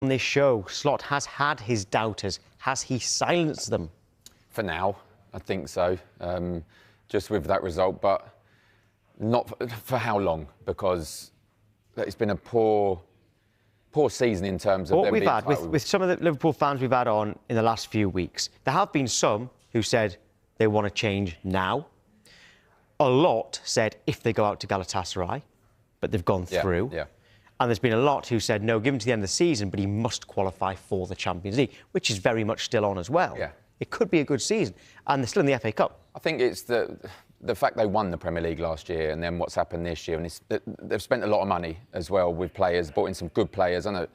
On this show, Slot has had his doubters. Has he silenced them? For now, I think so. Just with that result, but not for how long? Because it's been a poor season in terms of what them we've being had with some of the Liverpool fans we've had on in the last few weeks. There have been some who said they want to change now. A lot said if they go out to Galatasaray, but they've gone through. Yeah. And there's been a lot who said, no, give him to the end of the season, but he must qualify for the Champions League, which is very much still on as well. Yeah. It could be a good season. And they're still in the FA Cup. I think it's the fact they won the Premier League last year and then what's happened this year. And they've spent a lot of money as well with players, brought in some good players. I know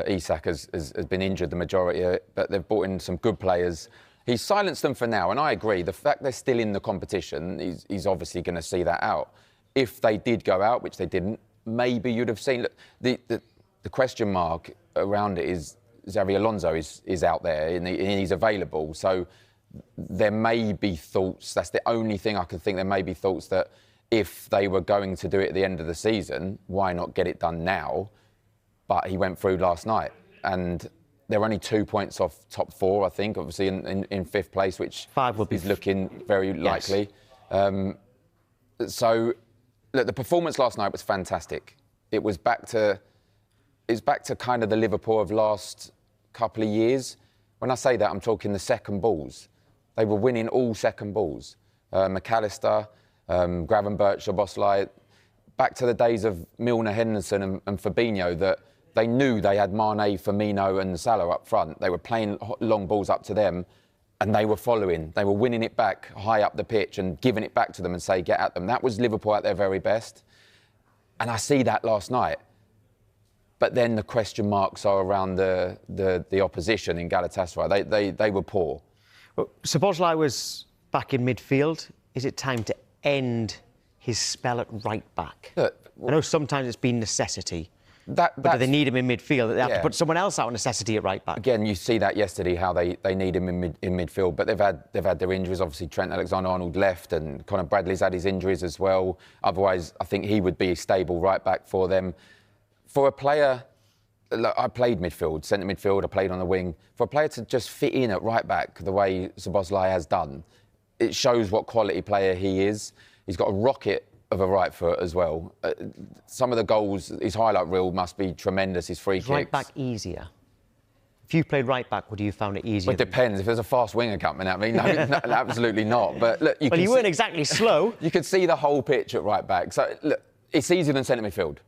Isak has been injured the majority of it, but they've brought in some good players. He's silenced them for now, and I agree. The fact they're still in the competition, he's obviously going to see that out. If they did go out, which they didn't, maybe you'd have seen... Look, the question mark around it is Xabi Alonso is out there and he's available. So there may be thoughts, that's the only thing I can think, there may be thoughts that if they were going to do it at the end of the season, why not get it done now? But he went through last night and they're only 2 points off top four, I think, obviously in fifth place, which is looking very likely. So look, the performance last night was fantastic. It's back to kind of the Liverpool of last couple of years. When I say that, I'm talking the second balls. They were winning all second balls. McAllister, Gravenberch, Szoboszlai, back to the days of Milner, Henderson and Fabinho, that they knew they had Mane, Firmino and Salah up front. They were playing long balls up to them and they were following. They were winning it back high up the pitch and giving it back to them and say, get at them. That was Liverpool at their very best. And I see that last night. But then the question marks are around the opposition in Galatasaray. They were poor. Well, Szoboszlai was back in midfield. Is it time to end his spell at right back? I know sometimes it's been necessity. But do they need him in midfield? They have to put someone else out of necessity at right back. Again, you see that yesterday, how they need him in midfield. But they've had their injuries. Obviously, Trent Alexander-Arnold left, and Conor Bradley's had his injuries as well. Otherwise, I think he would be a stable right back for them. For a player, look, I played midfield, centre midfield. I played on the wing. For a player to just fit in at right back the way Szoboszlai has done, it shows what quality player he is. He's got a rocket of a right foot as well. Some of the goals, his highlight reel must be tremendous, his free kicks. Right back easier? If you played right back, would you have found it easier? Well, it depends. If there's a fast winger coming at me, no, absolutely not. But look, you weren't exactly slow. You could see the whole pitch at right back. So look, it's easier than centre midfield.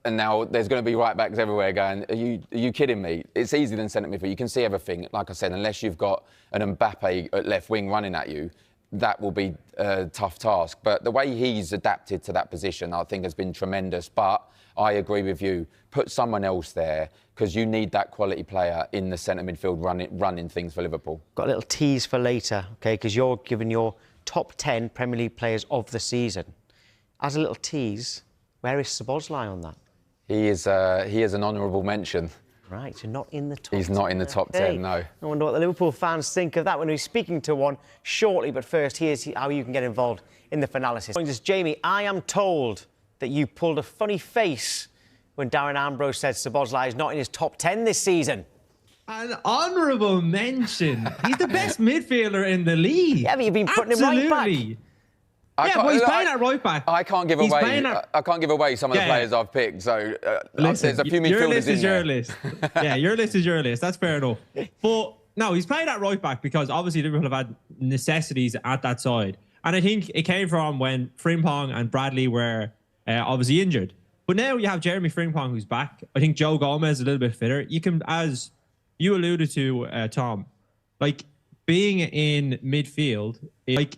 And now there's going to be right backs everywhere going, are you kidding me? It's easier than centre midfield. You can see everything. Like I said, unless you've got an Mbappe at left wing running at you, that will be a tough task. But the way he's adapted to that position, I think, has been tremendous. But I agree with you. Put someone else there, because you need that quality player in the centre midfield running things for Liverpool. Got a little tease for later, OK? Because you're giving your top 10 Premier League players of the season. As a little tease, where is Szoboszlai on that? He is an honourable mention. Right, so not in the top 10. He's not in the top 10, no. I wonder what the Liverpool fans think of that when we're speaking to one shortly. But first, here's how you can get involved in the Finalysis. Jamie, I am told that you pulled a funny face when Darren Ambrose said Szoboszlai is not in his top 10 this season. An honourable mention. He's the best midfielder in the league. Yeah, but you've been putting him right back. He's playing at right back. I can't give away some of the players I've picked. So listen, there's a few midfielders your list is in your there. list. Yeah, your list is your list. That's fair enough. But no, he's playing at right back because obviously Liverpool have had necessities at that side, and I think it came from when Frimpong and Bradley were obviously injured. But now you have Jeremy Frimpong who's back. I think Joe Gomez is a little bit fitter. You can, as you alluded to, Tom, like, being in midfield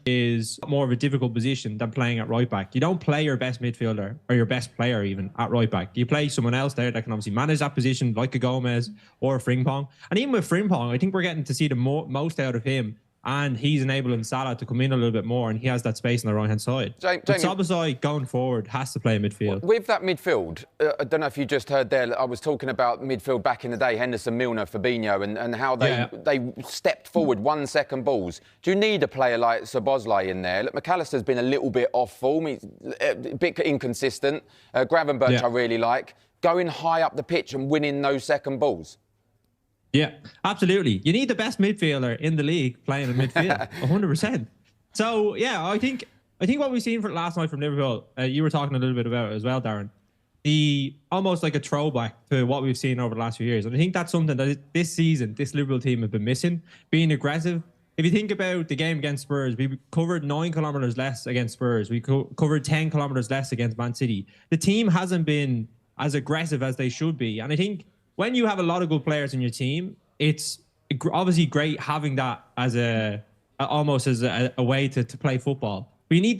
is more of a difficult position than playing at right back. You don't play your best midfielder or your best player even at right back. You play someone else there that can obviously manage that position, like a Gomez or a Frimpong. And even with Frimpong, I think we're getting to see the most out of him. And he's enabling Salah to come in a little bit more, and he has that space on the right-hand side. But Szoboszlai, going forward, has to play midfield. With that midfield, I don't know if you just heard there, I was talking about midfield back in the day, Henderson, Milner, Fabinho, and how they stepped forward 1 second balls. Do you need a player like Szoboszlai in there? Look, McAllister's been a little bit off form, he's a bit inconsistent. Gravenberch I really like. Going high up the pitch and winning those second balls. Yeah, absolutely. You need the best midfielder in the league playing in midfield, 100%. So yeah, I think what we've seen for last night from Liverpool, you were talking a little bit about it as well, Darren. The almost like a throwback to what we've seen over the last few years, and I think that's something that this season this Liverpool team have been missing: being aggressive. If you think about the game against Spurs, we covered 9 kilometers less against Spurs. We covered 10 kilometers less against Man City. The team hasn't been as aggressive as they should be, and I think when you have a lot of good players in your team, it's obviously great having that as almost as a way to play football. But you need the